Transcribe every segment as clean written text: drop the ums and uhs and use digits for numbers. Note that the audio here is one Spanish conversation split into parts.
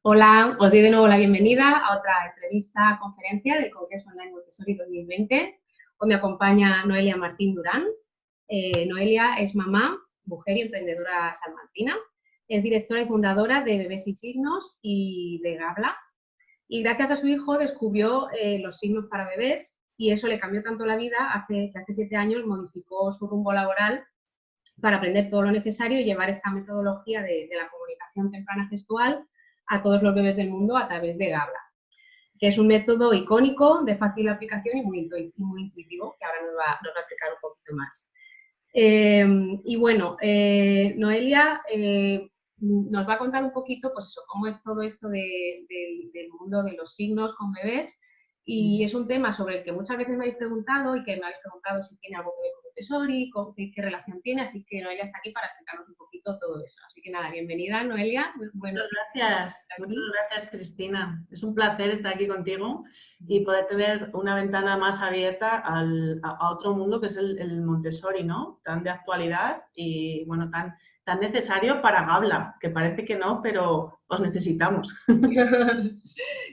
Hola, os doy de nuevo la bienvenida a otra entrevista conferencia del Congreso Online Montessori 2020. Hoy me acompaña Noelia Martín Durán. Noelia es mamá, mujer y emprendedora salmantina. Es directora y fundadora de Bebés y Signos y de Gabla. Y gracias a su hijo descubrió los signos para bebés y eso le cambió tanto la vida que hace 7 años modificó su rumbo laboral para aprender todo lo necesario y llevar esta metodología de la comunicación temprana gestual a todos los bebés del mundo a través de Gabla, que es un método icónico, de fácil aplicación y muy intuitivo, que ahora nos va a explicar un poquito más. Y bueno, Noelia nos va a contar un poquito pues, cómo es todo esto del mundo de los signos con bebés, y es un tema sobre el que muchas veces me habéis preguntado y que me habéis preguntado si tiene algo que ver con Montessori, qué relación tiene, así que Noelia está aquí para explicarnos un poquito todo eso. Así que nada, bienvenida Noelia. Bueno, muchas gracias Cristina. Es un placer estar aquí contigo y poder tener una ventana más abierta a otro mundo que es el Montessori, ¿no? Tan de actualidad y bueno, tan necesario para Gabla, que parece que no, pero os necesitamos.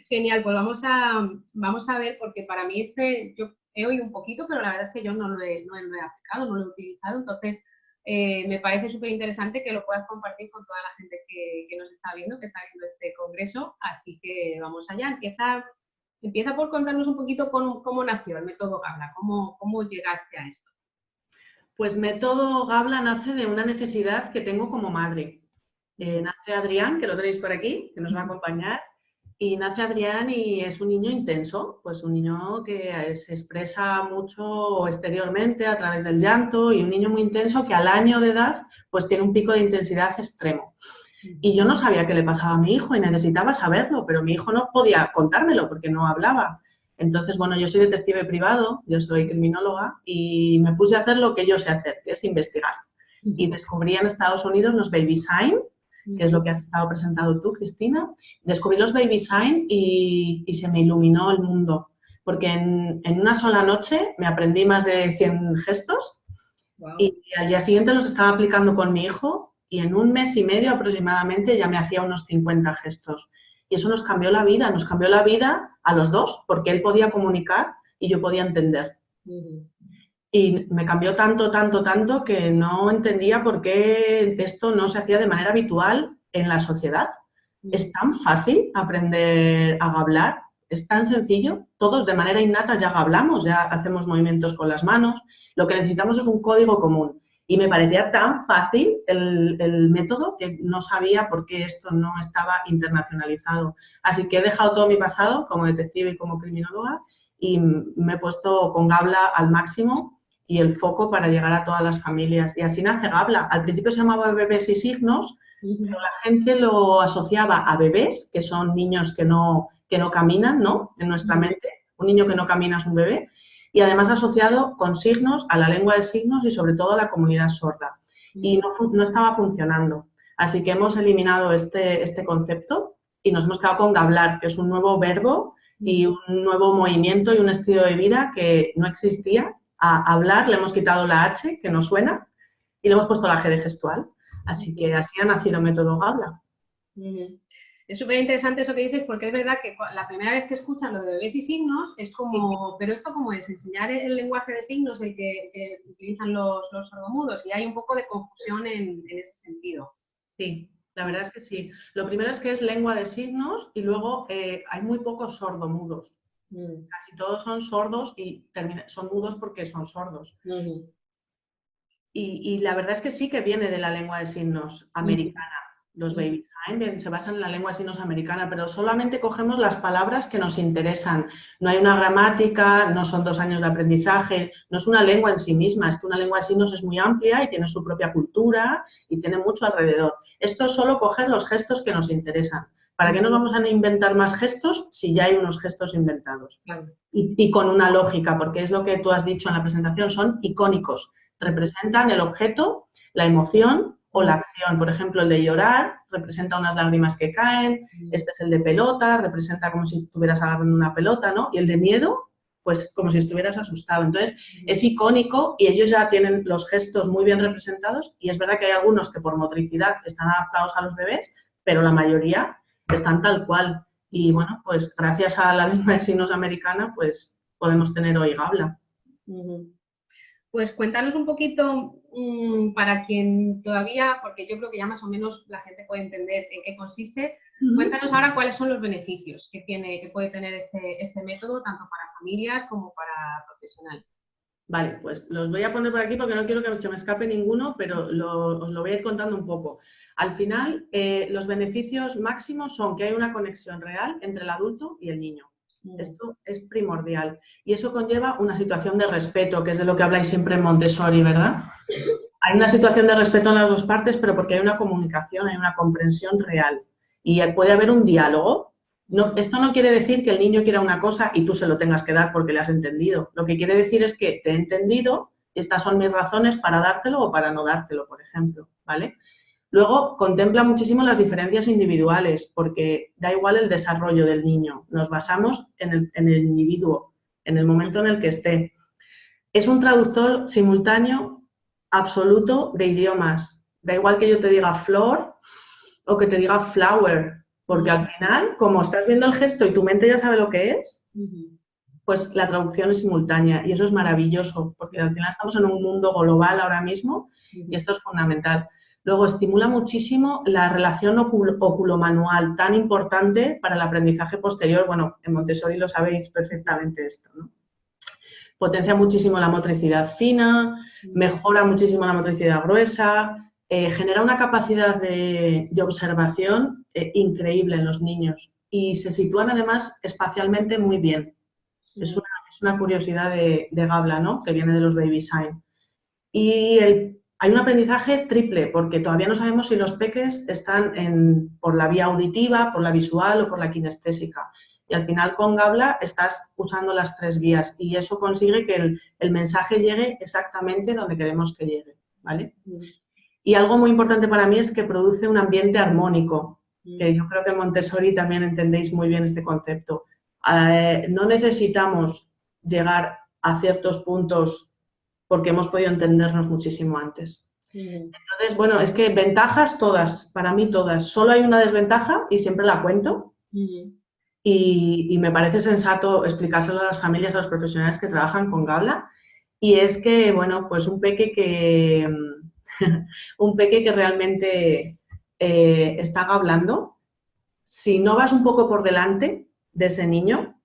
Genial, pues vamos a ver, porque para mí yo he oído un poquito, pero la verdad es que yo no lo he aplicado, no lo he utilizado, entonces me parece súper interesante que lo puedas compartir con toda la gente que nos está viendo, que está viendo este congreso, así que vamos allá. Empieza por contarnos un poquito cómo nació el método Gabla, cómo llegaste a esto. Pues método Gabla nace de una necesidad que tengo como madre. Nace Adrián, que lo tenéis por aquí, que nos va a acompañar. Y nace Adrián y es un niño intenso, pues un niño que se expresa mucho exteriormente a través del llanto y un niño muy intenso que al año de edad pues tiene un pico de intensidad extremo. Y yo no sabía qué le pasaba a mi hijo y necesitaba saberlo, pero mi hijo no podía contármelo porque no hablaba. Entonces, bueno, yo soy detective privado, yo soy criminóloga y me puse a hacer lo que yo sé hacer, que es investigar. Y descubrí en Estados Unidos los baby sign, que es lo que has estado presentando tú, Cristina. Descubrí los baby sign y se me iluminó el mundo, porque en una sola noche me aprendí más de 100 gestos. Wow. Y al día siguiente los estaba aplicando con mi hijo y en un mes y medio aproximadamente ya me hacía unos 50 gestos. Y eso nos cambió la vida a los dos, porque él podía comunicar y yo podía entender. Y me cambió tanto que no entendía por qué esto no se hacía de manera habitual en la sociedad. Es tan fácil aprender a hablar, es tan sencillo. Todos de manera innata ya hablamos, ya hacemos movimientos con las manos. Lo que necesitamos es un código común. Y me parecía tan fácil el método que no sabía por qué esto no estaba internacionalizado. Así que he dejado todo mi pasado como detective y como criminóloga y me he puesto con Gabla al máximo y el foco para llegar a todas las familias. Y así nace Gabla. Al principio se llamaba Bebés y Signos, pero la gente lo asociaba a bebés, que son niños que no caminan, ¿no? En nuestra mente, un niño que no camina es un bebé. Y además asociado con signos, a la lengua de signos y sobre todo a la comunidad sorda. Y no estaba funcionando. Así que hemos eliminado este concepto y nos hemos quedado con Gablar, que es un nuevo verbo y un nuevo movimiento y un estilo de vida que no existía. A hablar le hemos quitado la H, que no suena, y le hemos puesto la G de gestual. Así que así ha nacido Método Gabla. Es súper interesante eso que dices, porque es verdad que la primera vez que escuchan lo de bebés y signos es como, pero esto cómo es, enseñar el lenguaje de signos, el que utilizan los sordomudos, y hay un poco de confusión en ese sentido. Sí, la verdad es que sí. Lo primero es que es lengua de signos y luego hay muy pocos sordomudos. Casi todos son sordos y son mudos porque son sordos. Y la verdad es que sí que viene de la lengua de signos americana. Los baby sign se basan en la lengua de signos americana, pero solamente cogemos las palabras que nos interesan. No hay una gramática, no son 2 años de aprendizaje, no es una lengua en sí misma, es que una lengua de signos es muy amplia y tiene su propia cultura y tiene mucho alrededor. Esto es solo coger los gestos que nos interesan. ¿Para qué nos vamos a inventar más gestos si ya hay unos gestos inventados? Y con una lógica, porque es lo que tú has dicho en la presentación, son icónicos. Representan el objeto, la emoción o la acción. Por ejemplo, el de llorar representa unas lágrimas que caen, este es el de pelota, representa como si estuvieras agarrando una pelota, ¿no? Y el de miedo, pues como si estuvieras asustado. Entonces, es icónico y ellos ya tienen los gestos muy bien representados y es verdad que hay algunos que por motricidad están adaptados a los bebés, pero la mayoría están tal cual. Y bueno, pues gracias a la lengua de signos americana, pues podemos tener hoy Gabla. Pues cuéntanos un poquito, para quien todavía, porque yo creo que ya más o menos la gente puede entender en qué consiste, cuéntanos ahora cuáles son los beneficios que puede tener este método, tanto para familias como para profesionales. Vale, pues los voy a poner por aquí porque no quiero que se me escape ninguno, pero os lo voy a ir contando un poco. Al final, los beneficios máximos son que hay una conexión real entre el adulto y el niño. Esto es primordial. Y eso conlleva una situación de respeto, que es de lo que habláis siempre en Montessori, ¿verdad? Hay una situación de respeto en las dos partes, pero porque hay una comunicación, hay una comprensión real. Y puede haber un diálogo. No, esto no quiere decir que el niño quiera una cosa y tú se lo tengas que dar porque le has entendido. Lo que quiere decir es que te he entendido, estas son mis razones para dártelo o para no dártelo, por ejemplo, ¿vale? Luego, contempla muchísimo las diferencias individuales, porque da igual el desarrollo del niño. Nos basamos en el individuo, en el momento en el que esté. Es un traductor simultáneo absoluto de idiomas. Da igual que yo te diga flor o que te diga flower, porque al final, como estás viendo el gesto y tu mente ya sabe lo que es, pues la traducción es simultánea y eso es maravilloso, porque al final estamos en un mundo global ahora mismo y esto es fundamental. Luego, estimula muchísimo la relación óculo-manual, tan importante para el aprendizaje posterior. Bueno, en Montessori lo sabéis perfectamente esto, ¿no? Potencia muchísimo la motricidad fina, mejora muchísimo la motricidad gruesa, genera una capacidad de observación increíble en los niños y se sitúan además espacialmente muy bien. Es una curiosidad de Gabla, ¿no? Que viene de los Baby Sign. Y hay un aprendizaje triple, porque todavía no sabemos si los peques están por la vía auditiva, por la visual o por la kinestésica. Y al final con Gabla estás usando las tres vías y eso consigue que el mensaje llegue exactamente donde queremos que llegue, ¿vale? Y algo muy importante para mí es que produce un ambiente armónico, que yo creo que en Montessori también entendéis muy bien este concepto. No necesitamos llegar a ciertos puntos porque hemos podido entendernos muchísimo antes. Entonces, bueno, es que ventajas todas, para mí todas. Solo hay una desventaja y siempre la cuento. Y me parece sensato explicárselo a las familias, a los profesionales que trabajan con Gabla. Y es que, bueno, pues un peque que realmente está gablando, si no vas un poco por delante de ese niño,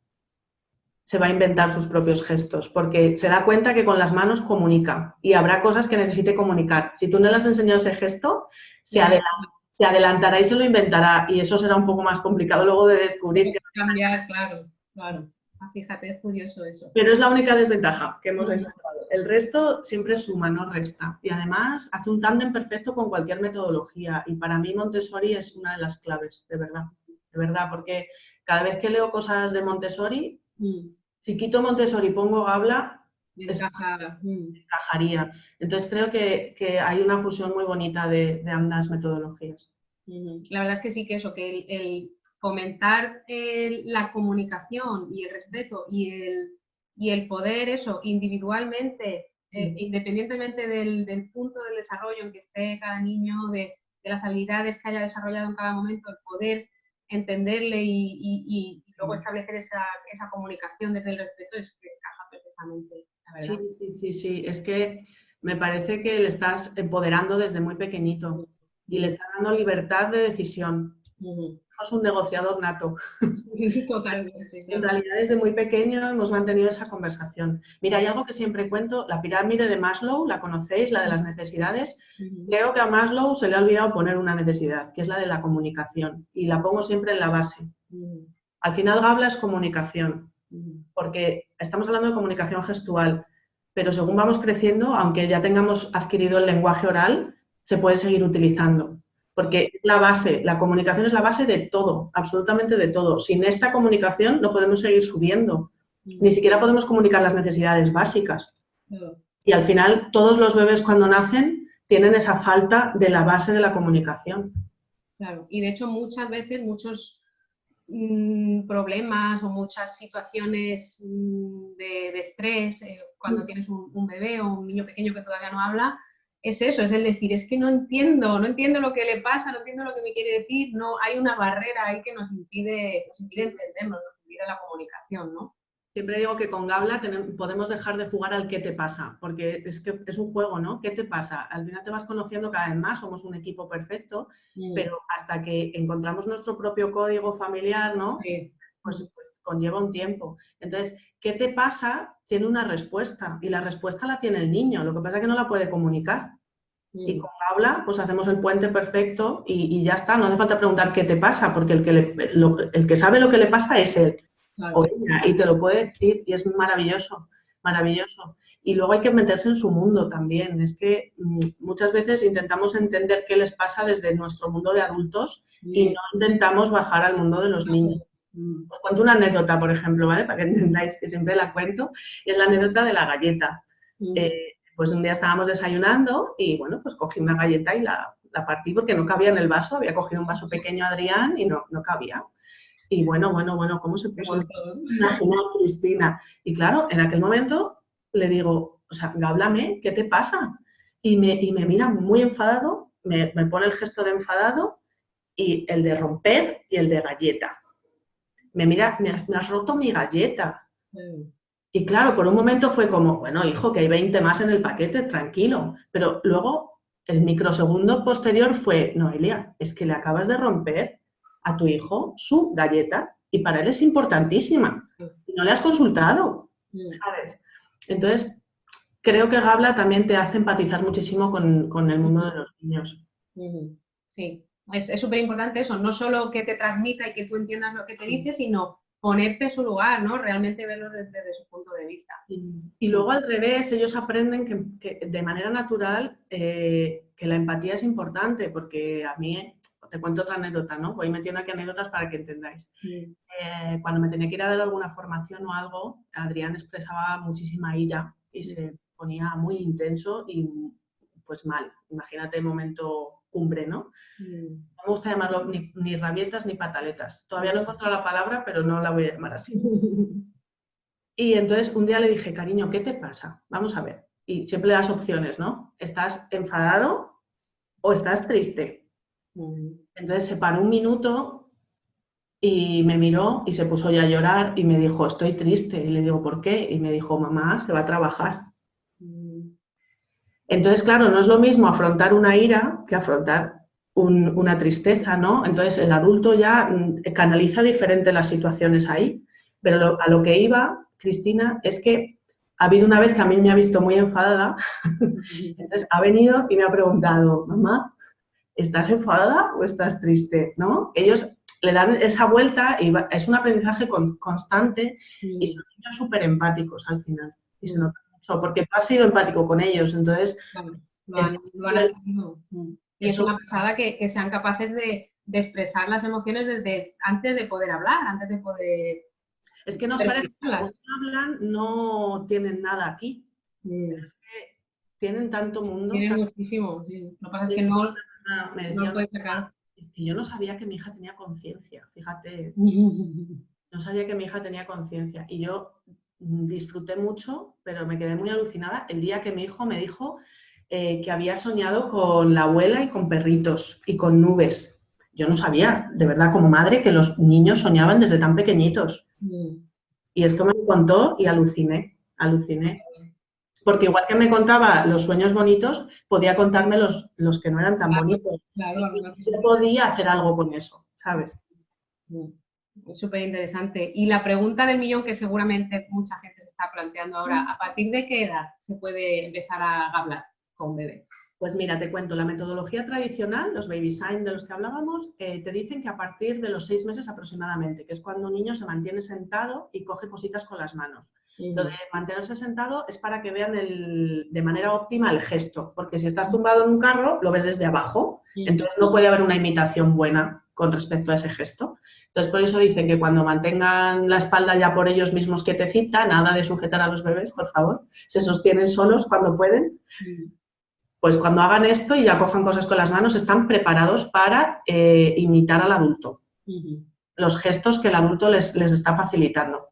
se va a inventar sus propios gestos, porque se da cuenta que con las manos comunica y habrá cosas que necesite comunicar. Si tú no le has enseñado ese gesto, se adelantará y se lo inventará y eso será un poco más complicado luego de descubrir. Cambiar, claro. Fíjate, es curioso eso. Pero es la única desventaja que hemos encontrado. El resto siempre suma, no resta. Y además hace un tándem perfecto con cualquier metodología. Y para mí Montessori es una de las claves, de verdad. De verdad, porque cada vez que leo cosas de Montessori, si quito Montessori y pongo Gabla, encajaría. Entonces creo que hay una fusión muy bonita de ambas metodologías. La verdad es que sí, que eso, que el fomentar la comunicación y el respeto y el poder, eso, individualmente, independientemente del punto del desarrollo en que esté cada niño, de las habilidades que haya desarrollado en cada momento, el poder entenderle y luego establecer esa comunicación desde el respeto es que encaja perfectamente, la verdad. Sí, es que me parece que le estás empoderando desde muy pequeñito y le estás dando libertad de decisión. Es un negociador nato. Totalmente. En realidad, desde muy pequeño hemos mantenido esa conversación. Mira, hay algo que siempre cuento, la pirámide de Maslow, ¿la conocéis? La de las necesidades. Creo que a Maslow se le ha olvidado poner una necesidad, que es la de la comunicación, y la pongo siempre en la base. Al final, Gabla es comunicación, porque estamos hablando de comunicación gestual, pero según vamos creciendo, aunque ya tengamos adquirido el lenguaje oral, se puede seguir utilizando. Porque la base, la comunicación es la base de todo, absolutamente de todo. Sin esta comunicación no podemos seguir subiendo. Ni siquiera podemos comunicar las necesidades básicas. Y al final, todos los bebés cuando nacen tienen esa falta de la base de la comunicación. Claro, y de hecho muchas veces, muchos problemas o muchas situaciones de estrés, cuando tienes un bebé o un niño pequeño que todavía no habla, es eso, es el decir, es que no entiendo lo que le pasa, no entiendo lo que me quiere decir, no, hay una barrera ahí que nos impide entendernos, nos impide la comunicación, ¿no? Siempre digo que con Gabla podemos dejar de jugar al qué te pasa, porque es que es un juego, ¿no? ¿Qué te pasa? Al final te vas conociendo cada vez más, somos un equipo perfecto, pero hasta que encontramos nuestro propio código familiar, ¿no? Sí. Pues conlleva un tiempo. Entonces, ¿qué te pasa? Tiene una respuesta, y la respuesta la tiene el niño, lo que pasa es que no la puede comunicar. Y con Gabla, pues hacemos el puente perfecto y ya está, no hace falta preguntar qué te pasa, porque el que sabe lo que le pasa es él. Claro. O ella, y te lo puede decir, y es maravilloso, maravilloso. Y luego hay que meterse en su mundo también. Es que muchas veces intentamos entender qué les pasa desde nuestro mundo de adultos y no intentamos bajar al mundo de los niños. Os cuento una anécdota, por ejemplo, ¿vale? Para que entendáis, que siempre la cuento, y es la anécdota de la galleta. Pues un día estábamos desayunando y, bueno, pues cogí una galleta y la partí porque no cabía en el vaso. Había cogido un vaso pequeño Adrián y no cabía. Y bueno, ¿cómo se puso? Imagina, Cristina. Y claro, en aquel momento le digo, o sea, háblame, ¿qué te pasa? Y me mira muy enfadado, me pone el gesto de enfadado y el de romper y el de galleta. Me mira, me has roto mi galleta. Y claro, por un momento fue como, bueno, hijo, que hay 20 más en el paquete, tranquilo. Pero luego, el microsegundo posterior fue, Noelia, es que le acabas de romper a tu hijo su galleta y para él es importantísima. Y no le has consultado, ¿sabes? Entonces, creo que Gabla también te hace empatizar muchísimo con el mundo de los niños. Sí, es súper importante eso, no solo que te transmita y que tú entiendas lo que te dice, sino ponerte en su lugar, ¿no? Realmente verlo desde su punto de vista. Y luego al revés, ellos aprenden que de manera natural que la empatía es importante, porque a mí, te cuento otra anécdota, ¿no? Voy metiendo aquí anécdotas para que entendáis. Cuando me tenía que ir a dar alguna formación o algo, Adrián expresaba muchísima ira y se ponía muy intenso y pues mal. Imagínate el momento cumbre, ¿no? No me gusta llamarlo ni rabietas ni pataletas. Todavía no he encontrado la palabra, pero no la voy a llamar así. Y entonces un día le dije, cariño, ¿qué te pasa? Vamos a ver. Y siempre le das opciones, ¿no? ¿Estás enfadado o estás triste? Entonces se paró un minuto y me miró y se puso ya a llorar y me dijo, estoy triste. Y le digo, ¿por qué? Y me dijo, mamá, se va a trabajar. Entonces, claro, no es lo mismo afrontar una ira que afrontar una tristeza, ¿no? Entonces el adulto ya canaliza diferente las situaciones ahí. Pero a lo que iba, Cristina, es que ha habido una vez que a mí me ha visto muy enfadada, entonces ha venido y me ha preguntado, mamá, ¿estás enfadada o estás triste? ¿No? Ellos le dan esa vuelta y es un aprendizaje constante y son niños súper empáticos al final. Y se nota mucho, porque tú has sido empático con ellos, entonces... Lo han aprendido. Y es una pasada que sean capaces de expresar las emociones desde antes de poder hablar, antes de poder... Es que nos parece que cuando hablan no tienen nada aquí. Pero es que tienen tanto mundo. Tienen muchísimo, sí. Lo que pasa es que no lo puedes sacar. Es que yo no sabía que mi hija tenía conciencia, fíjate. No sabía que mi hija tenía conciencia. Y yo disfruté mucho, pero me quedé muy alucinada el día que mi hijo me dijo que había soñado con la abuela y con perritos y con nubes. Yo no sabía, de verdad, como madre, que los niños soñaban desde tan pequeñitos. Y esto me lo contó y aluciné. Porque igual que me contaba los sueños bonitos, podía contarme los que no eran tan bonitos. Claro, yo podía hacer algo con eso, ¿sabes? Es súper interesante. Y la pregunta del millón que seguramente mucha gente se está planteando ahora, ¿a partir de qué edad se puede empezar a hablar con bebés? Pues mira, te cuento, la metodología tradicional, los baby sign de los que hablábamos, te dicen que a partir de los 6 meses aproximadamente, que es cuando un niño se mantiene sentado y coge cositas con las manos. Lo de mantenerse sentado es para que vean de manera óptima el gesto, porque si estás tumbado en un carro, lo ves desde abajo, entonces no puede haber una imitación buena con respecto a ese gesto. Entonces, por eso dicen que cuando mantengan la espalda ya por ellos mismos quietecita, nada de sujetar a los bebés, por favor, se sostienen solos cuando pueden. Pues cuando hagan esto y ya cojan cosas con las manos, están preparados para imitar al adulto. Los gestos que el adulto les está facilitando.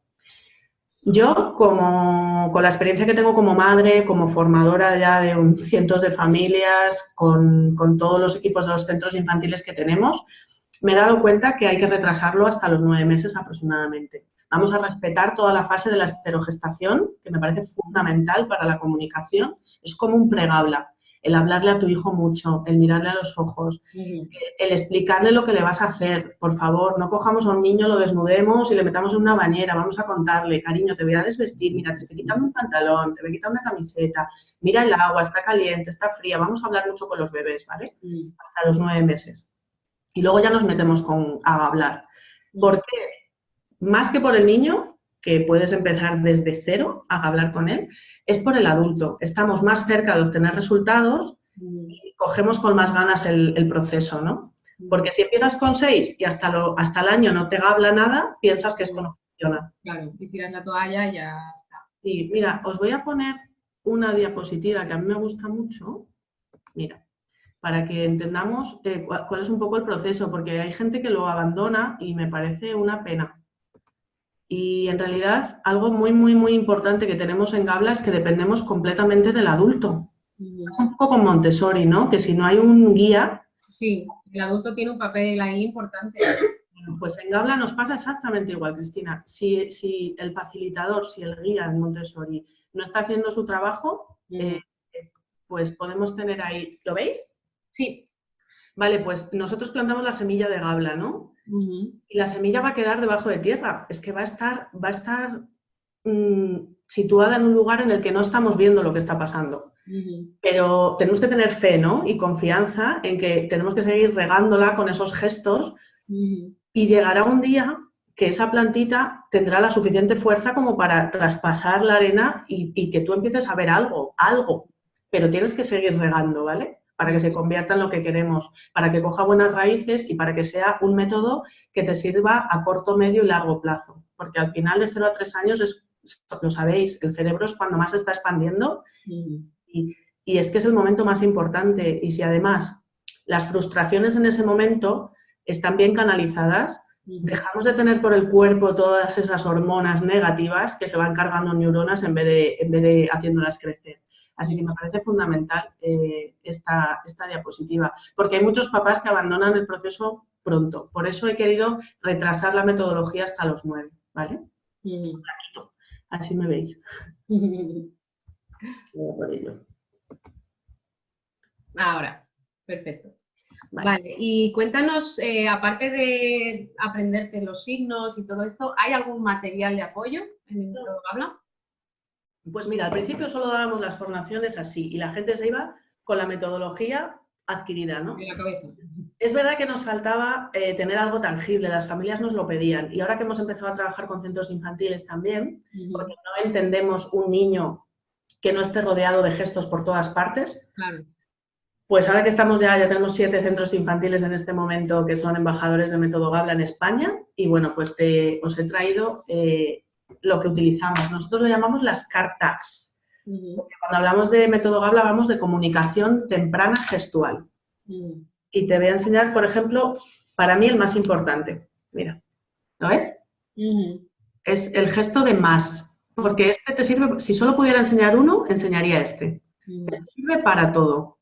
Yo, con la experiencia que tengo como madre, como formadora ya de cientos de familias, con todos los equipos de los centros infantiles que tenemos, me he dado cuenta que hay que retrasarlo hasta los 9 meses aproximadamente. Vamos a respetar toda la fase de la esterogestación, que me parece fundamental para la comunicación. Es como un pregabla. El hablarle a tu hijo mucho, el mirarle a los ojos, el explicarle lo que le vas a hacer. Por favor, no cojamos a un niño, lo desnudemos y le metamos en una bañera. Vamos a contarle, cariño, te voy a desvestir, mira, te estoy quitando un pantalón, te voy a quitar una camiseta, mira el agua, está caliente, está fría. Vamos a hablar mucho con los bebés, ¿vale? Hasta los 9 meses. Y luego ya nos metemos a hablar. ¿Por qué? Más que por el niño, que puedes empezar desde cero a hablar con él, es por el adulto. Estamos más cerca de obtener resultados y cogemos con más ganas el proceso, ¿no? Porque si empiezas con 6 y hasta el año no te habla nada, piensas que esto no funciona. Claro, y tiras la toalla y ya está. Y mira, os voy a poner una diapositiva que a mí me gusta mucho. Mira, para que entendamos cuál es un poco el proceso, porque hay gente que lo abandona y me parece una pena. Y en realidad algo muy, muy, muy importante que tenemos en Gabla es que dependemos completamente del adulto. Es un poco con Montessori, ¿no? Que si no hay un guía... Sí, el adulto tiene un papel ahí importante. Bueno, pues en Gabla nos pasa exactamente igual, Cristina. Si el facilitador, si el guía en Montessori no está haciendo su trabajo, pues podemos tener ahí... ¿Lo veis? Sí. Vale, pues nosotros plantamos la semilla de Gabla, ¿no? Y la semilla va a quedar debajo de tierra. Es que va a estar situada en un lugar en el que no estamos viendo lo que está pasando. Pero tenemos que tener fe, ¿no? Y confianza en que tenemos que seguir regándola con esos gestos y llegará un día que esa plantita tendrá la suficiente fuerza como para traspasar la arena y que tú empieces a ver algo, pero tienes que seguir regando, ¿vale? Para que se convierta en lo que queremos, para que coja buenas raíces y para que sea un método que te sirva a corto, medio y largo plazo. Porque al final de 0 a 3 años, lo sabéis, el cerebro es cuando más se está expandiendo y es que es el momento más importante. Y si además las frustraciones en ese momento están bien canalizadas, dejamos de tener por el cuerpo todas esas hormonas negativas que se van cargando neuronas en vez de haciéndolas crecer. Así que me parece fundamental esta diapositiva, porque hay muchos papás que abandonan el proceso pronto. Por eso he querido retrasar la metodología hasta los 9, ¿vale? Así me veis. Ahora, perfecto. Vale, y cuéntanos, aparte de aprenderte los signos y todo esto, ¿hay algún material de apoyo en el método Gabla? Pues mira, al principio solo dábamos las formaciones así y la gente se iba con la metodología adquirida, ¿no? En la cabeza. Es verdad que nos faltaba tener algo tangible, las familias nos lo pedían y ahora que hemos empezado a trabajar con centros infantiles también, porque no entendemos un niño que no esté rodeado de gestos por todas partes, claro. Pues ahora que estamos ya tenemos 7 centros infantiles en este momento que son embajadores del método Gabla en España y bueno, pues os he traído lo que utilizamos. Nosotros lo llamamos las cartas. Porque cuando hablamos de método Gabla hablamos de comunicación temprana gestual. Y te voy a enseñar, por ejemplo, para mí el más importante. Mira, ¿lo ves? Es el gesto de más. Porque este te sirve, si solo pudiera enseñar uno, enseñaría este. Este sirve para todo,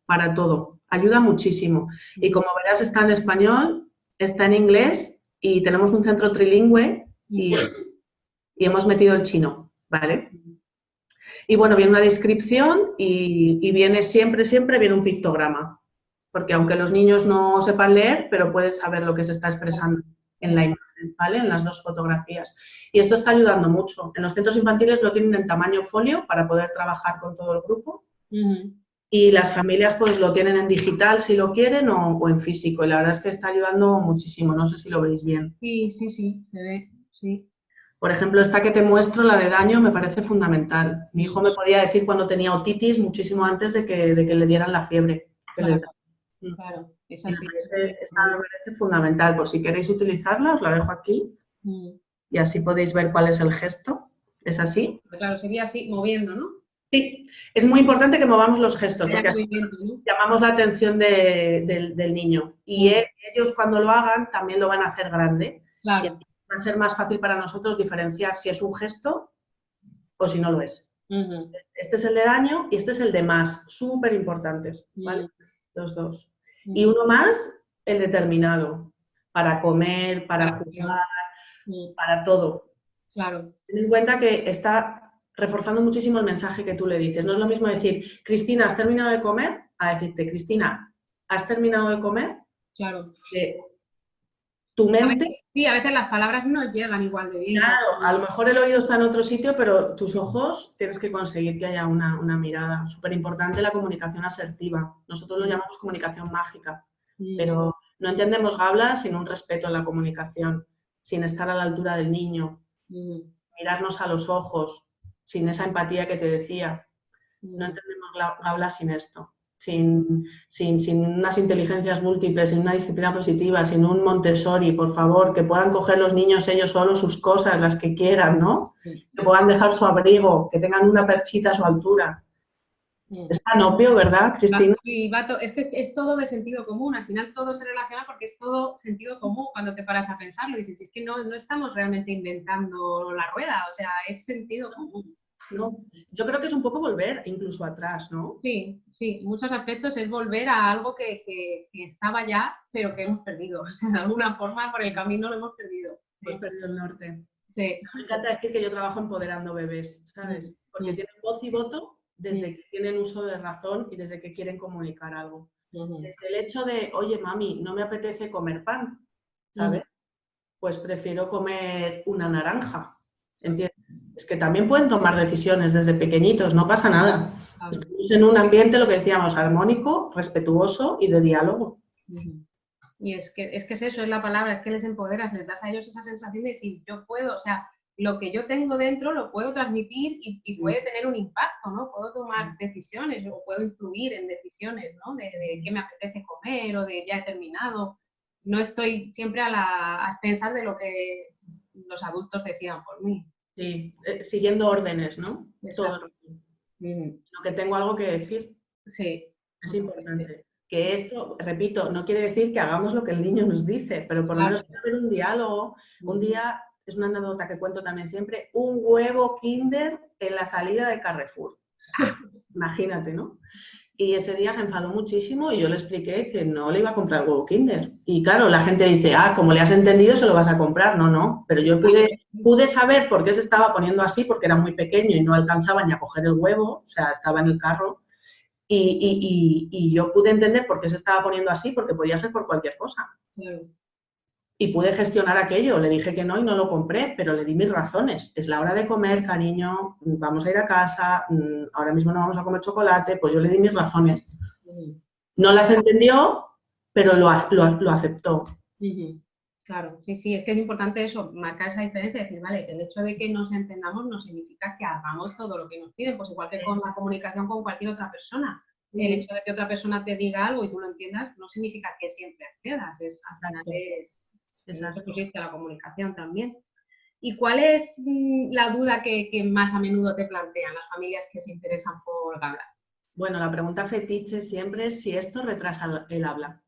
ayuda muchísimo. Y como verás está en español, está en inglés y tenemos un centro trilingüe y hemos metido el chino, ¿vale? Y bueno, viene una descripción y viene siempre viene un pictograma. Porque aunque los niños no sepan leer, pero pueden saber lo que se está expresando en la imagen, ¿vale? En las dos fotografías. Y esto está ayudando mucho. En los centros infantiles lo tienen en tamaño folio para poder trabajar con todo el grupo. Y las familias pues lo tienen en digital si lo quieren o en físico. Y la verdad es que está ayudando muchísimo. No sé si lo veis bien. Sí, se ve, sí. Por ejemplo, esta que te muestro, la de daño, me parece fundamental. Mi hijo me podía decir cuando tenía otitis muchísimo antes de que le dieran la fiebre. Claro, es así. Esta me parece fundamental. Pues si queréis utilizarla, os la dejo aquí. Y así podéis ver cuál es el gesto. ¿Es así? Claro, sería así, moviendo, ¿no? Sí, es muy importante que movamos los gestos, porque así llamamos la atención del niño. Y ellos cuando lo hagan también lo van a hacer grande. Claro. Va a ser más fácil para nosotros diferenciar si es un gesto o si no lo es. Este es el de daño y este es el de más, súper importantes, ¿vale? Los dos. Y uno más, el determinado, para comer, para jugar, para todo. Claro. Ten en cuenta que está reforzando muchísimo el mensaje que tú le dices. No es lo mismo decir, Cristina, ¿has terminado de comer? A decirte, Cristina, ¿has terminado de comer? Claro. Tu mente... A veces las palabras no llegan igual de bien. Claro, a lo mejor el oído está en otro sitio, pero tus ojos tienes que conseguir que haya una mirada. Súper importante la comunicación asertiva. Nosotros lo llamamos comunicación mágica, pero no entendemos Gabla sin un respeto en la comunicación, sin estar a la altura del niño, mirarnos a los ojos, sin esa empatía que te decía. No entendemos Gabla sin esto. Sin unas inteligencias múltiples, sin una disciplina positiva, sin un Montessori, por favor, que puedan coger los niños ellos solos sus cosas, las que quieran, ¿no? Que puedan dejar su abrigo, que tengan una perchita a su altura. Es tan obvio, ¿verdad, Cristina? Sí, es que es todo de sentido común, al final todo se relaciona porque es todo sentido común cuando te paras a pensarlo y dices, es que no estamos realmente inventando la rueda, o sea, es sentido común. No, yo creo que es un poco volver incluso atrás, ¿no? Sí, en muchos aspectos es volver a algo que estaba ya, pero que hemos perdido. O sea, de alguna forma por el camino lo hemos perdido. Hemos perdido el norte. Sí. Me encanta decir que yo trabajo empoderando bebés, ¿sabes? Porque tienen voz y voto desde que tienen uso de razón y desde que quieren comunicar algo. Desde el hecho de, oye, mami, no me apetece comer pan, ¿sabes? Pues prefiero comer una naranja, ¿entiendes? Es que también pueden tomar decisiones desde pequeñitos, no pasa nada. Estamos en un ambiente, lo que decíamos, armónico, respetuoso y de diálogo. Y es que es eso, es la palabra, es que les empoderas, les das a ellos esa sensación de decir, yo puedo, o sea, lo que yo tengo dentro lo puedo transmitir y puede tener un impacto, ¿no? Puedo tomar decisiones o puedo influir en decisiones, ¿no? De qué me apetece comer o de ya he terminado. No estoy siempre a expensas de lo que los adultos decidan por mí. Sí, siguiendo órdenes, ¿no? Todo. Lo que tengo algo que decir. Sí. Es importante. Que esto, repito, no quiere decir que hagamos lo que el niño nos dice, pero por lo menos puede haber un diálogo. Un día, es una anécdota que cuento también siempre, un huevo Kinder en la salida de Carrefour. Imagínate, ¿no? Y ese día se enfadó muchísimo y yo le expliqué que no le iba a comprar huevo Kinder. Y claro, la gente dice, como le has entendido, se lo vas a comprar. No, pero yo pude saber por qué se estaba poniendo así, porque era muy pequeño y no alcanzaba ni a coger el huevo, o sea, estaba en el carro. Y yo pude entender por qué se estaba poniendo así, porque podía ser por cualquier cosa. Y pude gestionar aquello. Le dije que no y no lo compré, pero le di mis razones. Es la hora de comer, cariño, vamos a ir a casa, ahora mismo no vamos a comer chocolate, pues yo le di mis razones. No las entendió, pero lo aceptó. Claro, sí, es que es importante eso, marcar esa diferencia, decir, vale, el hecho de que nos entendamos no significa que hagamos todo lo que nos piden, pues igual que con la comunicación con cualquier otra persona. El hecho de que otra persona te diga algo y tú lo entiendas no significa que siempre accedas, eso existe la comunicación también. ¿Y cuál es la duda que más a menudo te plantean las familias que se interesan por Gabla? Bueno, la pregunta fetiche siempre es si esto retrasa el habla.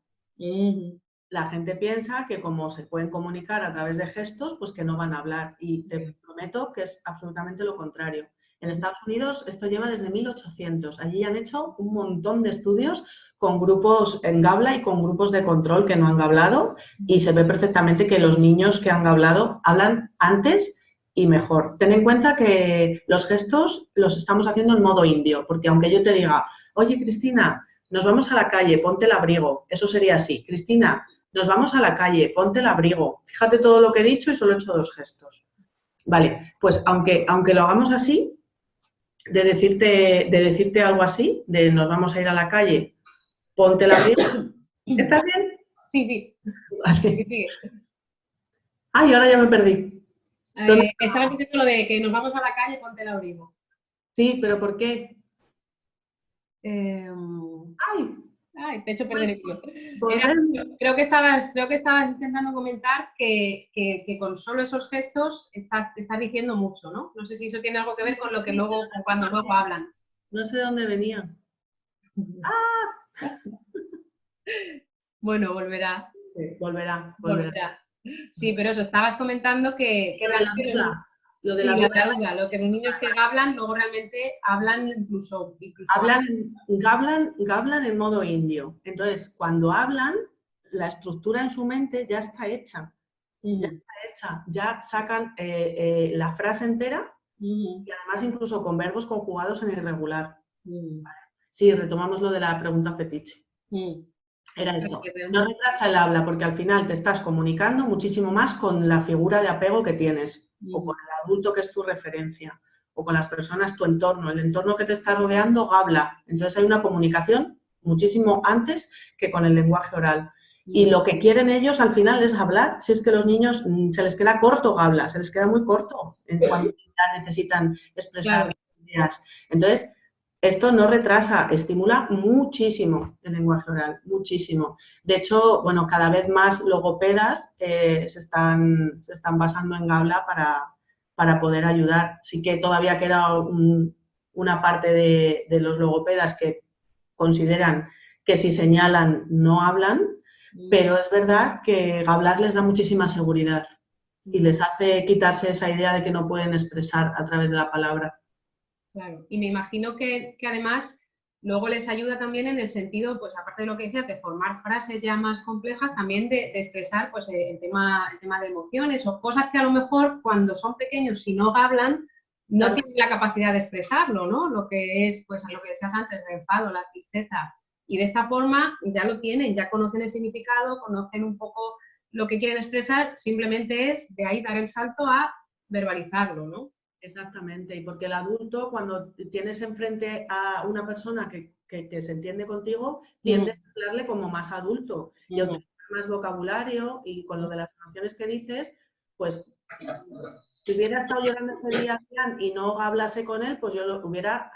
La gente piensa que como se pueden comunicar a través de gestos, pues que no van a hablar. Y te prometo que es absolutamente lo contrario. En Estados Unidos esto lleva desde 1800. Allí han hecho un montón de estudios con grupos en Gabla y con grupos de control que no han gablado y se ve perfectamente que los niños que han gablado hablan antes y mejor. Ten en cuenta que los gestos los estamos haciendo en modo indio, porque aunque yo te diga, oye, Cristina, nos vamos a la calle, ponte el abrigo, eso sería así. Cristina, nos vamos a la calle, ponte el abrigo. Fíjate todo lo que he dicho y solo he hecho 2 gestos. Vale, pues aunque lo hagamos así, de decirte algo así, de nos vamos a ir a la calle, ponte el abrigo. ¿Estás bien? Sí. Vale. Ay, ahora ya me perdí. Estaba diciendo lo de que nos vamos a la calle, ponte el abrigo. Sí, pero ¿por qué? Ay, te he hecho perder el hilo. Creo que estabas intentando comentar que con solo esos gestos estás diciendo mucho, ¿no? No sé si eso tiene algo que ver con lo que cuando luego hablan. No sé de dónde venía. Bueno, volverá. Sí, volverá. Sí, pero eso, estabas comentando que Lo de Sí, la la duda, duda, lo que los niños que hablan, luego realmente hablan incluso gablan en modo indio. Entonces, cuando hablan, la estructura en su mente ya está hecha. Ya sacan la frase entera y además incluso con verbos conjugados en irregular. Sí, retomamos lo de la pregunta fetiche. Era esto. No retrasa el habla porque al final te estás comunicando muchísimo más con la figura de apego que tienes o con el adulto que es tu referencia o con las personas, tu entorno. El entorno que te está rodeando habla. Entonces hay una comunicación muchísimo antes que con el lenguaje oral. Y lo que quieren ellos al final es hablar. Si es que los niños se les queda corto habla, se les queda muy corto en cuanto ya necesitan expresar ideas. Entonces, esto no retrasa, estimula muchísimo el lenguaje oral, muchísimo. De hecho, bueno, cada vez más logopedas se están basando en Gabla para poder ayudar. Sí que todavía queda una parte de los logopedas que consideran que si señalan no hablan, pero es verdad que hablar les da muchísima seguridad y les hace quitarse esa idea de que no pueden expresar a través de la palabra. Claro, y me imagino que además luego les ayuda también en el sentido, pues aparte de lo que decías, de formar frases ya más complejas, también de expresar pues, el tema de emociones o cosas que a lo mejor cuando son pequeños, si no hablan, no tienen la capacidad de expresarlo, ¿no? Lo que es, pues a lo que decías antes, el enfado, la tristeza. Y de esta forma ya lo tienen, ya conocen el significado, conocen un poco lo que quieren expresar, simplemente es de ahí dar el salto a verbalizarlo, ¿no? Exactamente, y porque el adulto, cuando tienes enfrente a una persona que se entiende contigo, tiendes a hablarle como más adulto y a utilizar más vocabulario, y con lo de las emociones que dices, pues si hubiera estado llorando ese día y no hablase con él, pues yo lo hubiera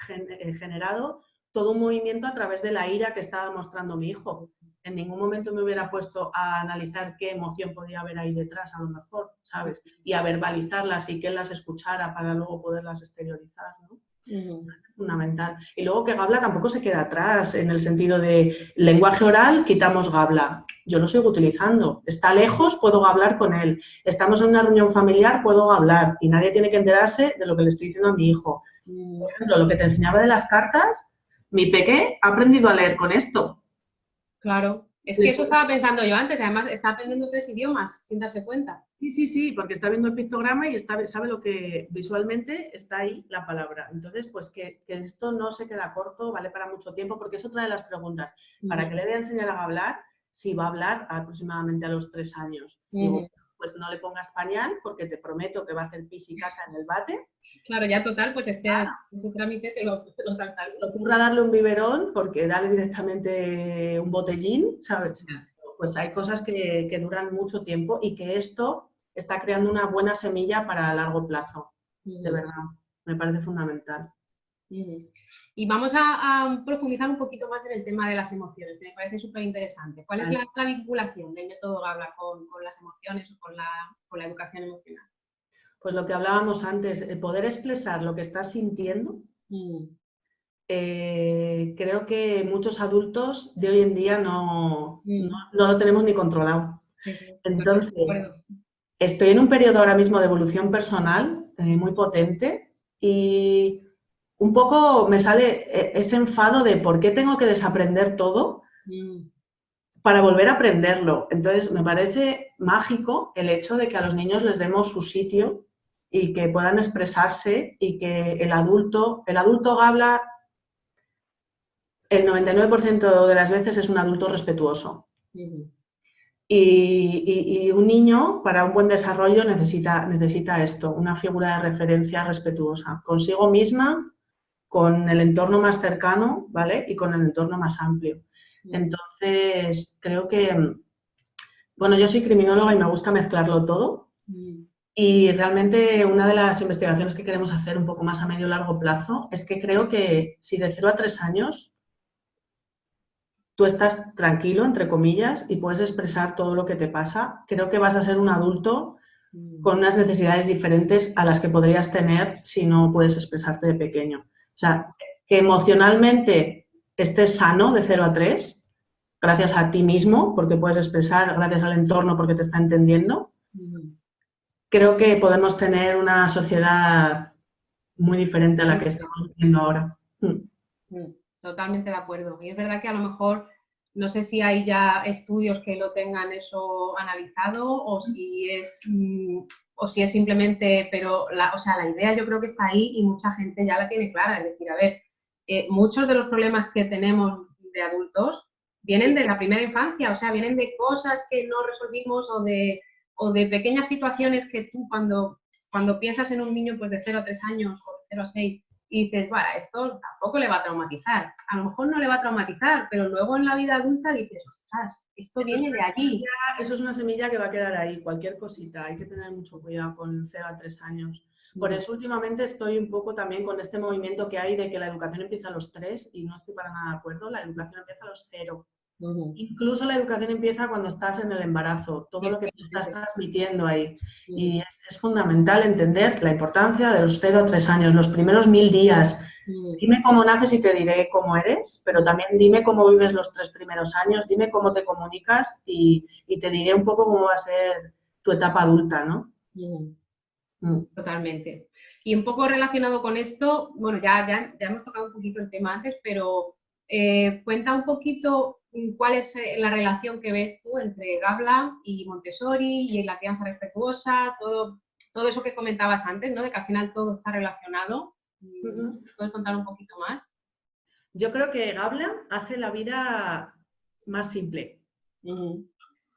generado todo un movimiento a través de la ira que estaba mostrando mi hijo. En ningún momento me hubiera puesto a analizar qué emoción podía haber ahí detrás, a lo mejor, ¿sabes? Y a verbalizarlas y que él las escuchara para luego poderlas exteriorizar, ¿no? Fundamental. Y luego que Gabla tampoco se queda atrás en el sentido de lenguaje oral, quitamos Gabla. Yo lo sigo utilizando. Está lejos, puedo hablar con él. Estamos en una reunión familiar, puedo hablar. Y nadie tiene que enterarse de lo que le estoy diciendo a mi hijo. Por ejemplo, lo que te enseñaba de las cartas, mi peque ha aprendido a leer con esto. Claro, es que eso estaba pensando yo antes, además está aprendiendo 3 idiomas sin darse cuenta. Sí, porque está viendo el pictograma y sabe lo que visualmente está ahí la palabra. Entonces, pues que esto no se queda corto, vale para mucho tiempo, porque es otra de las preguntas. ¿Para qué le voy a enseñar a hablar si va a hablar aproximadamente a los 3 años? Digo, pues no le pongas pañal porque te prometo que va a hacer pis y caca en el váter. Claro, ya total, pues este trámite te lo saltan. Ocurra darle un biberón porque dale directamente un botellín, ¿sabes? Pues hay cosas que duran mucho tiempo y que esto está creando una buena semilla para largo plazo. De verdad, me parece fundamental. Y vamos a profundizar un poquito más en el tema de las emociones, que me parece súper interesante. ¿Cuál es la vinculación del método Gabla con las emociones o con la educación emocional? Pues lo que hablábamos antes, el poder expresar lo que estás sintiendo, creo que muchos adultos de hoy en día no lo tenemos ni controlado. Entonces, estoy en un periodo ahora mismo de evolución personal muy potente y un poco me sale ese enfado de por qué tengo que desaprender todo para volver a aprenderlo. Entonces, me parece mágico el hecho de que a los niños les demos su sitio y que puedan expresarse y que el adulto Gabla, el 99% de las veces es un adulto respetuoso. Y un niño, para un buen desarrollo, necesita esto, una figura de referencia respetuosa, consigo misma, con el entorno más cercano, ¿vale? Y con el entorno más amplio. Entonces, creo que, bueno, yo soy criminóloga y me gusta mezclarlo todo. Y realmente una de las investigaciones que queremos hacer un poco más a medio y largo plazo es que creo que si de 0 a 3 años tú estás tranquilo, entre comillas, y puedes expresar todo lo que te pasa, creo que vas a ser un adulto con unas necesidades diferentes a las que podrías tener si no puedes expresarte de pequeño. O sea, que emocionalmente estés sano de 0 a 3, gracias a ti mismo, porque puedes expresar, gracias al entorno, porque te está entendiendo. creo que podemos tener una sociedad muy diferente a la que estamos viviendo ahora. Totalmente de acuerdo. Y es verdad que a lo mejor, no sé si hay ya estudios que lo tengan eso analizado o si es simplemente, pero o sea, la idea yo creo que está ahí y mucha gente ya la tiene clara. Es decir, a ver, muchos de los problemas que tenemos de adultos vienen de la primera infancia, o sea, vienen de cosas que no resolvimos o de pequeñas situaciones que tú cuando piensas en un niño pues de 0 a 3 años o de 0 a 6 y dices, bueno, esto tampoco le va a traumatizar. A lo mejor no le va a traumatizar, pero luego en la vida adulta dices, ostras, esto viene de allí. Eso es una semilla que va a quedar ahí, cualquier cosita. Hay que tener mucho cuidado con 0 a 3 años. Por eso últimamente estoy un poco también con este movimiento que hay de que la educación empieza a los 3 y no estoy para nada de acuerdo. La educación empieza a los 0. Incluso la educación empieza cuando estás en el embarazo, todo lo que te estás transmitiendo ahí. Y es fundamental entender la importancia de los 0 a 3 años, los primeros 1000 días. Dime cómo naces y te diré cómo eres, pero también dime cómo vives los 3 primeros años, dime cómo te comunicas y te diré un poco cómo va a ser tu etapa adulta, ¿no? Totalmente. Y un poco relacionado con esto, bueno, ya hemos tocado un poquito el tema antes, pero cuenta un poquito cuál es la relación que ves tú entre Gabla y Montessori y la crianza respetuosa, todo eso que comentabas antes, ¿no? De que al final todo está relacionado. ¿Puedes contar un poquito más? Yo creo que Gabla hace la vida más simple.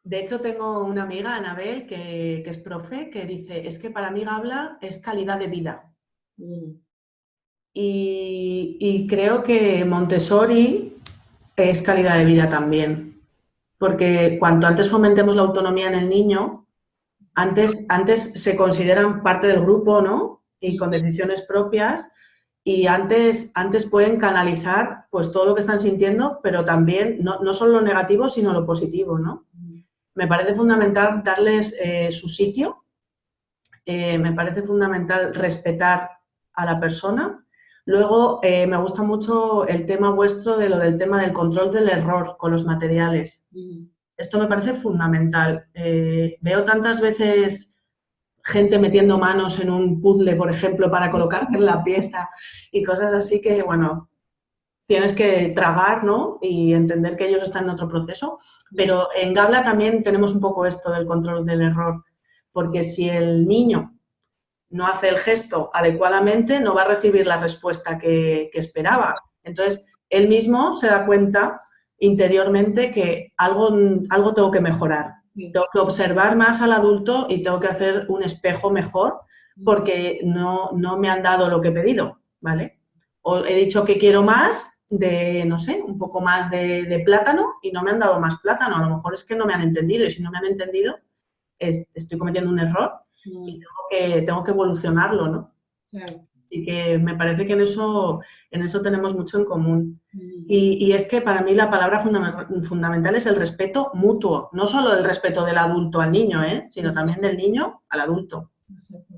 De hecho, tengo una amiga, Anabel, que es profe, que dice, es que para mí Gabla es calidad de vida. Y creo que Montessori es calidad de vida también. Porque cuanto antes fomentemos la autonomía en el niño, antes se consideran parte del grupo, ¿no? Y con decisiones propias, y antes pueden canalizar pues todo lo que están sintiendo, pero también no solo lo negativo, sino lo positivo, ¿no? Me parece fundamental darles su sitio, me parece fundamental respetar a la persona. Luego, me gusta mucho el tema vuestro de lo del tema del control del error con los materiales. Esto me parece fundamental. Veo tantas veces gente metiendo manos en un puzzle, por ejemplo, para colocar la pieza y cosas así que, bueno, tienes que tragar, ¿no? Y entender que ellos están en otro proceso. Pero en Gabla también tenemos un poco esto del control del error, porque si el niño no hace el gesto adecuadamente, no va a recibir la respuesta que esperaba. Entonces, él mismo se da cuenta interiormente que algo tengo que mejorar. Tengo que observar más al adulto y tengo que hacer un espejo mejor porque no me han dado lo que he pedido, ¿vale? O he dicho que quiero más de, no sé, un poco más de plátano y no me han dado más plátano. A lo mejor es que no me han entendido y si no me han entendido, estoy cometiendo un error y tengo que evolucionarlo, ¿no? Claro. Y que me parece que en eso tenemos mucho en común. Y es que para mí la palabra fundamental es el respeto mutuo, no solo el respeto del adulto al niño, sino también del niño al adulto. Exacto.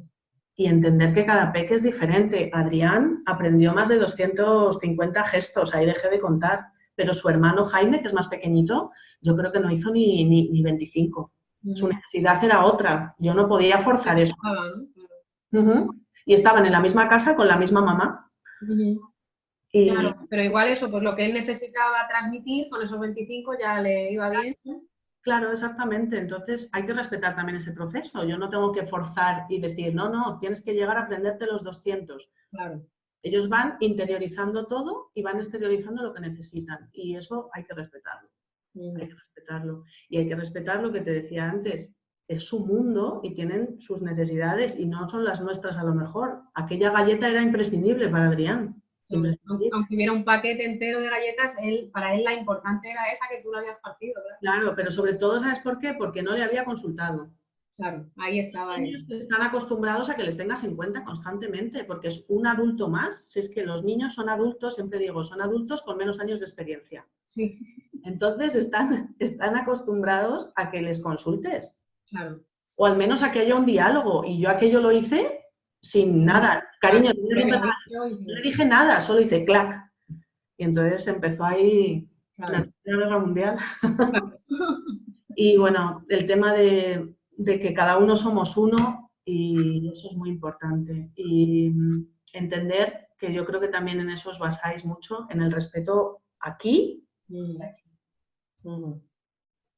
Y entender que cada peque es diferente. Adrián aprendió más de 250 gestos, ahí dejé de contar, pero su hermano Jaime, que es más pequeñito, yo creo que no hizo ni 25. Su necesidad era otra, yo no podía forzar eso. Y estaban en la misma casa con la misma mamá. Y... Claro, pero igual eso, pues lo que él necesitaba transmitir con esos 25 ya le iba bien. Claro, exactamente. Entonces hay que respetar también ese proceso. Yo no tengo que forzar y decir, no, tienes que llegar a aprenderte los 200. Claro. Ellos van interiorizando todo y van exteriorizando lo que necesitan. Y eso hay que respetarlo. Hay que respetarlo. Y hay que respetar lo que te decía antes. Es su mundo y tienen sus necesidades y no son las nuestras a lo mejor. Aquella galleta era imprescindible para Adrián. Aunque hubiera un paquete entero de galletas, para él la importante era esa que tú lo habías partido. Claro, pero sobre todo, ¿sabes por qué? Porque no le había consultado. Claro, ahí estaba. Ellos están acostumbrados a que les tengas en cuenta constantemente, porque es un adulto más. Si es que los niños son adultos, siempre digo, son adultos con menos años de experiencia. Sí. Entonces están acostumbrados a que les consultes. Claro. O al menos a que haya un diálogo. Y yo aquello lo hice sin nada. Cariño, no le dije nada, solo hice clac. Y entonces empezó ahí la Primera Guerra Mundial. Y bueno, el tema de que cada uno somos uno, Y eso es muy importante. Y entender que yo creo que también en eso os basáis mucho, en el respeto aquí. Sí, Luego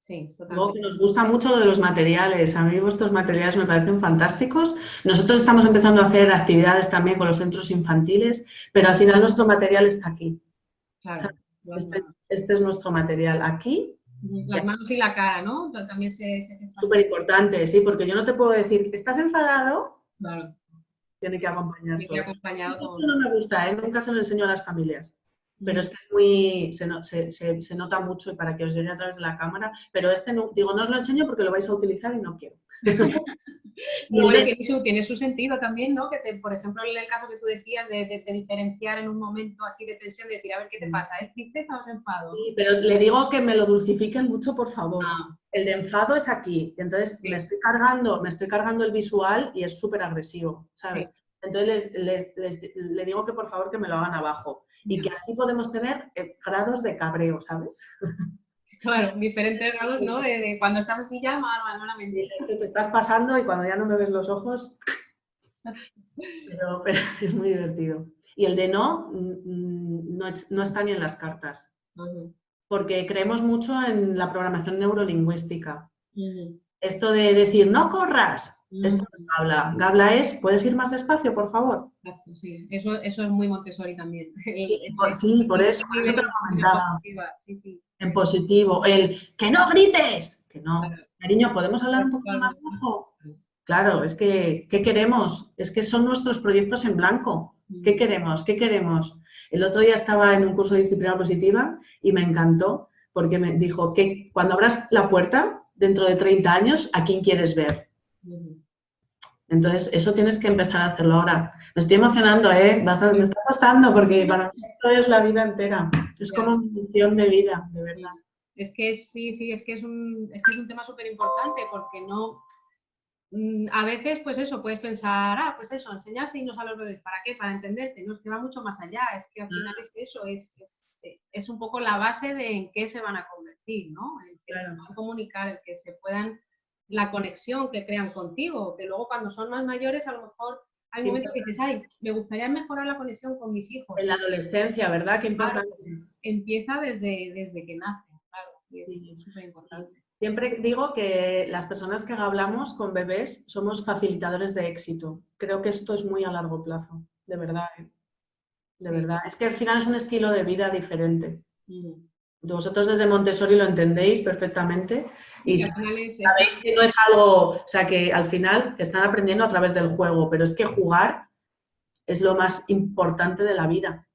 que totalmente. nos gusta mucho lo de los materiales. A mí vuestros materiales me parecen fantásticos. Nosotros estamos empezando a hacer actividades también con los centros infantiles, pero al final nuestro material está aquí. Claro. Este es nuestro material aquí. Las manos y la cara, ¿no? También se Súper importante, sí, porque yo no te puedo decir, ¿estás enfadado? Claro. Tiene que acompañar Tiene que todo. acompañado Esto todo. no me gusta, ¿eh? Nunca se lo enseño a las familias. Pero es que es muy, se nota mucho y para que os llegue a través de la cámara, pero este no, digo, no os lo enseño porque lo vais a utilizar y no quiero. Pero bueno, tiene su sentido también, ¿no? Que por ejemplo, en el caso que tú decías de diferenciar en un momento así de tensión, de decir, a ver, ¿qué te pasa? ¿Es tristeza o es enfado? Sí, pero le digo que me lo dulcifiquen mucho, por favor. Ah. El de enfado es aquí, entonces Sí. me estoy cargando el visual y es súper agresivo, ¿sabes? Sí. Entonces le digo que por favor que me lo hagan abajo y que así podemos tener grados de cabreo, ¿sabes? Claro, diferentes grados, ¿no? De cuando estás así ya, manualmente. Te estás pasando y cuando ya no me ves los ojos, pero es muy divertido. Y el de no está ni en las cartas, porque creemos mucho en la programación neurolingüística. Esto de decir, no corras, esto no es Gabla. Gabla es, ¿puedes ir más despacio, por favor? Exacto, sí. Eso es muy Montessori también. Sí, por eso te lo comentaba. Sí, sí. En positivo. El, que no grites. Que no. Claro. Cariño, ¿podemos hablar un poquito más bajo? Claro, es que, ¿qué queremos? Es que son nuestros proyectos en blanco. ¿Qué queremos? ¿Qué queremos? El otro día estaba en un curso de disciplina positiva y me encantó porque me dijo que cuando abras la puerta, dentro de 30 años, ¿a quién quieres ver? Entonces, eso tienes que empezar a hacerlo ahora. Me estoy emocionando, bastante, me está costando porque para mí esto es la vida entera. Es como una misión de vida, de verdad. Es que sí, es que es un tema súper importante porque no... A veces, pues eso, puedes pensar, pues eso, enseñar signos a los bebés, ¿para qué? Para entenderte, no, es que va mucho más allá, es que al final es eso, es un poco la base de en qué se van a convertir, ¿no? El que se puedan comunicar, el que se puedan, la conexión que crean contigo, que luego cuando son más mayores a lo mejor hay momentos que dices, ay, me gustaría mejorar la conexión con mis hijos. En la adolescencia, ¿verdad? Qué importante. Claro, empieza desde que nacen, claro, y es súper importante. Siempre digo que las personas que hablamos con bebés somos facilitadores de éxito. Creo que esto es muy a largo plazo, de verdad. De verdad. Es que al final es un estilo de vida diferente. Vosotros desde Montessori lo entendéis perfectamente y sabéis que no es algo, o sea, que al final están aprendiendo a través del juego, pero es que jugar es lo más importante de la vida.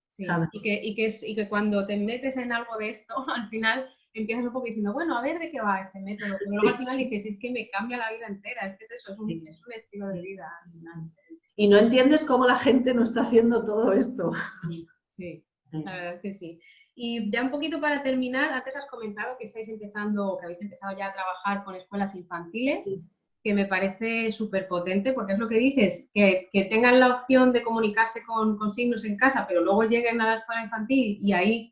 Sí. Y que cuando te metes en algo de esto, al final empiezas un poco diciendo, bueno, a ver de qué va este método, pero luego al final dices, es que me cambia la vida entera, es que es eso, es un estilo de vida. Y no entiendes cómo la gente no está haciendo todo esto. Sí, la verdad es que sí. Y ya un poquito para terminar, antes has comentado que habéis empezado ya a trabajar con escuelas infantiles, que me parece súper potente, porque es lo que dices, que tengan la opción de comunicarse con signos en casa, pero luego lleguen a la escuela infantil y ahí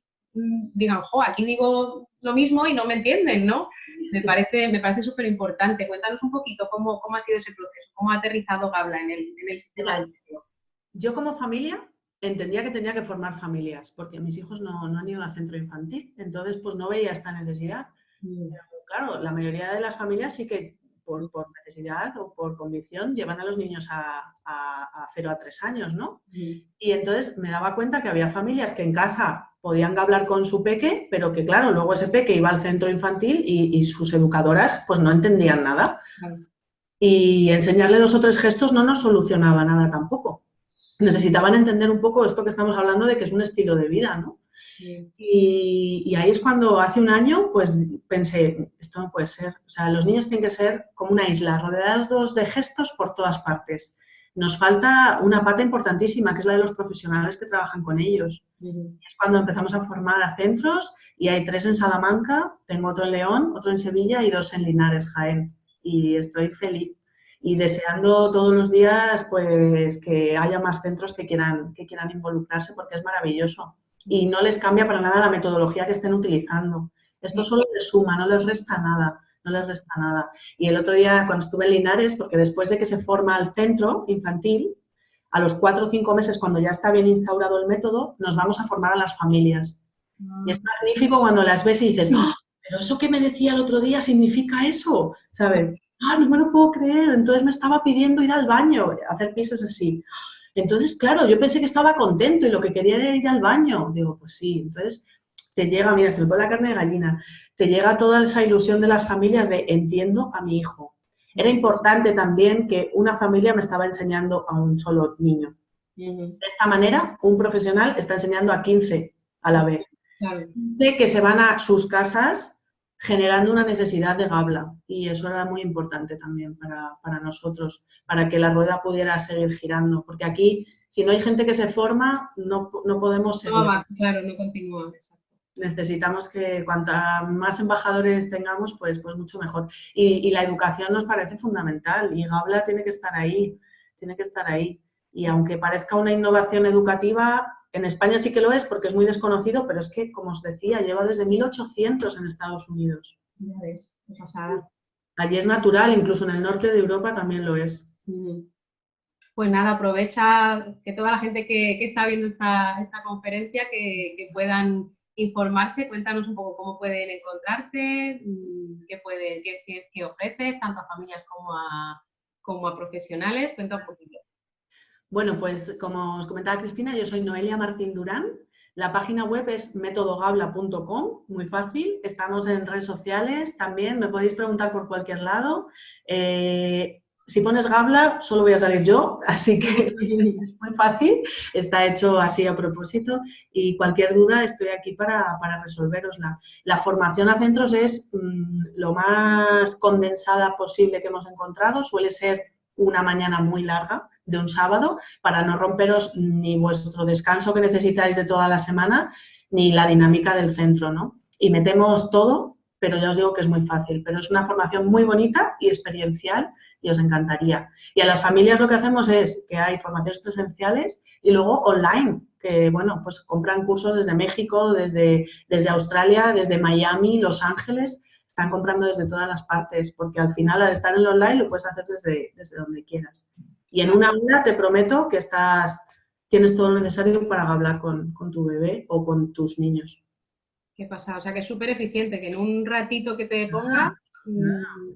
digan, jo, aquí digo lo mismo y no me entienden, ¿no? Me parece súper importante. Cuéntanos un poquito cómo ha sido ese proceso, cómo ha aterrizado Gabla en el sistema educativo. Yo como familia entendía que tenía que formar familias, porque mis hijos no han ido al centro infantil, entonces pues no veía esta necesidad. Pero, claro, la mayoría de las familias sí que por necesidad o por convicción llevan a los niños a 0 a 3 años, ¿no? Y entonces me daba cuenta que había familias que en casa podían hablar con su peque, pero que claro, luego ese peque iba al centro infantil y sus educadoras pues no entendían nada. Y enseñarle 2 o 3 gestos no nos solucionaba nada tampoco. Necesitaban entender un poco esto que estamos hablando de que es un estilo de vida, ¿no? Y ahí es cuando hace un año pues pensé, esto no puede ser, o sea, los niños tienen que ser como una isla, rodeados de gestos por todas partes. Nos falta una pata importantísima, que es la de los profesionales que trabajan con ellos. Es cuando empezamos a formar a centros y hay 3 en Salamanca, tengo otro en León, otro en Sevilla y 2 en Linares, Jaén. Y estoy feliz y deseando todos los días pues que haya más centros que quieran involucrarse porque es maravilloso. Y no les cambia para nada la metodología que estén utilizando. Esto solo les suma, no les resta nada. no les resta nada. Y el otro día, cuando estuve en Linares, porque después de que se forma el centro infantil, a los 4 o 5 meses, cuando ya está bien instaurado el método, nos vamos a formar a las familias. Y es magnífico cuando las ves y dices, ¡oh, pero eso que me decía el otro día significa eso! ¿Sabes? ¡Ah, no me lo puedo creer! Entonces me estaba pidiendo ir al baño, hacer pisos así. Entonces, claro, yo pensé que estaba contento y lo que quería era ir al baño. Digo, pues sí. Entonces te llega, mira, se me pone la carne de gallina, te llega toda esa ilusión de las familias de entiendo a mi hijo. Era importante también que una familia me estaba enseñando a un solo niño. De esta manera, un profesional está enseñando a 15 a la vez. Claro. De que se van a sus casas generando una necesidad de gabla. Y eso era muy importante también para nosotros, para que la rueda pudiera seguir girando. Porque aquí, si no hay gente que se forma, no podemos seguir. No va, claro, no continúa. Exacto. Necesitamos que cuanta más embajadores tengamos, pues mucho mejor. Y la educación nos parece fundamental y Gabla tiene que estar ahí, tiene que estar ahí. Y aunque parezca una innovación educativa, en España sí que lo es porque es muy desconocido, pero es que, como os decía, lleva desde 1800 en Estados Unidos. Ya ves, qué pasada. Allí es natural, incluso en el norte de Europa también lo es. Pues nada, aprovecha que toda la gente que está viendo esta conferencia que puedan informarse. Cuéntanos un poco cómo pueden encontrarte, qué ofreces, tanto a familias como a profesionales. Cuenta un poquito. Bueno, pues como os comentaba Cristina, yo soy Noelia Martín Durán. La página web es metodogabla.com, muy fácil. Estamos en redes sociales también, me podéis preguntar por cualquier lado. Si pones Gabla, solo voy a salir yo, así que es muy fácil. Está hecho así a propósito y cualquier duda estoy aquí para resolverosla. La formación a centros es lo más condensada posible que hemos encontrado. Suele ser una mañana muy larga de un sábado para no romperos ni vuestro descanso que necesitáis de toda la semana ni la dinámica del centro, ¿no? Y metemos todo, pero ya os digo que es muy fácil, pero es una formación muy bonita y experiencial y os encantaría. Y a las familias lo que hacemos es que hay formaciones presenciales y luego online, que bueno, pues compran cursos desde México, desde Australia, desde Miami, Los Ángeles, están comprando desde todas las partes, porque al final al estar en el online lo puedes hacer desde donde quieras. Y en una hora te prometo que tienes todo lo necesario para hablar con tu bebé o con tus niños. ¿Qué pasa? O sea, que es súper eficiente, que en un ratito que te pongas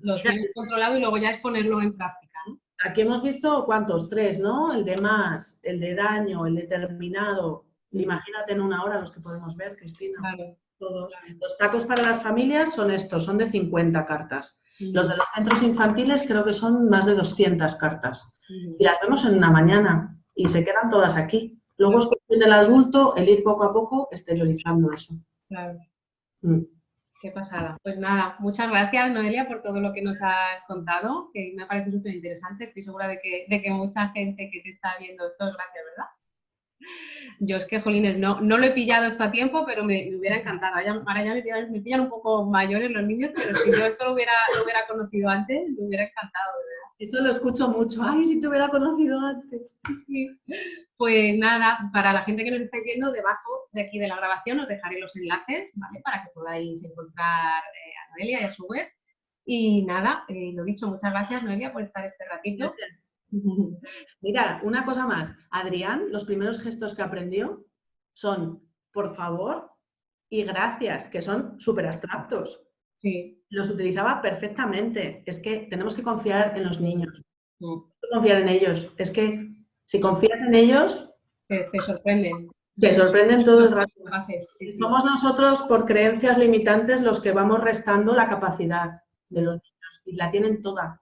lo tienes controlado y luego ya es ponerlo en práctica, ¿no? Aquí hemos visto, ¿cuántos? 3, ¿no? El de más, el de daño, el determinado. Imagínate en una hora los que podemos ver, Cristina. Claro. Todos. Los tacos para las familias son estos, son de 50 cartas. Los de los centros infantiles creo que son más de 200 cartas. Y las vemos en una mañana y se quedan todas aquí. Luego es cuestión del adulto el ir poco a poco exteriorizando eso. Claro. Qué pasada. Pues nada, muchas gracias, Noelia, por todo lo que nos has contado, que me parece súper interesante. Estoy segura de que mucha gente que te está viendo esto es gracias, ¿verdad? Yo es que, jolines, no lo he pillado esto a tiempo, pero me hubiera encantado. Ahora ya me pillan un poco mayores los niños, pero si yo esto lo hubiera conocido antes, me hubiera encantado, ¿verdad? Eso lo escucho mucho. Ay, si te hubiera conocido antes. Sí. Pues nada, para la gente que nos estáis viendo, debajo de aquí de la grabación os dejaré los enlaces, ¿vale? Para que podáis encontrar a Noelia y a su web. Y nada, lo dicho, muchas gracias, Noelia, por estar este ratito. Mira, una cosa más. Adrián, los primeros gestos que aprendió son por favor y gracias, que son súper abstractos. Sí. Los utilizaba perfectamente. Es que tenemos que confiar en los niños. Confiar en ellos. Es que si confías en ellos... Te sorprenden. Te sorprenden todo el rato. Sí. Somos nosotros, por creencias limitantes, los que vamos restando la capacidad de los niños. Y la tienen toda.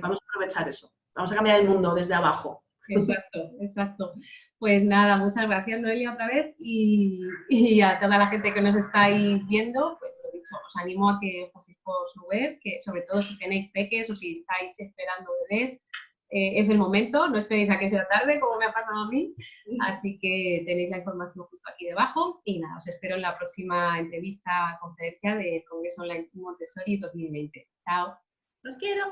Vamos a aprovechar eso. Vamos a cambiar el mundo desde abajo. Exacto. Pues nada, muchas gracias, Noelia, otra vez. Y a toda la gente que nos estáis viendo, pues lo dicho, os animo a que os paséis por su web, que sobre todo si tenéis peques o si estáis esperando bebés, es el momento, no esperéis a que sea tarde, como me ha pasado a mí. Así que tenéis la información justo aquí debajo. Y nada, os espero en la próxima entrevista, conferencia del Congreso Online Montessori 2020. Chao. Los quiero.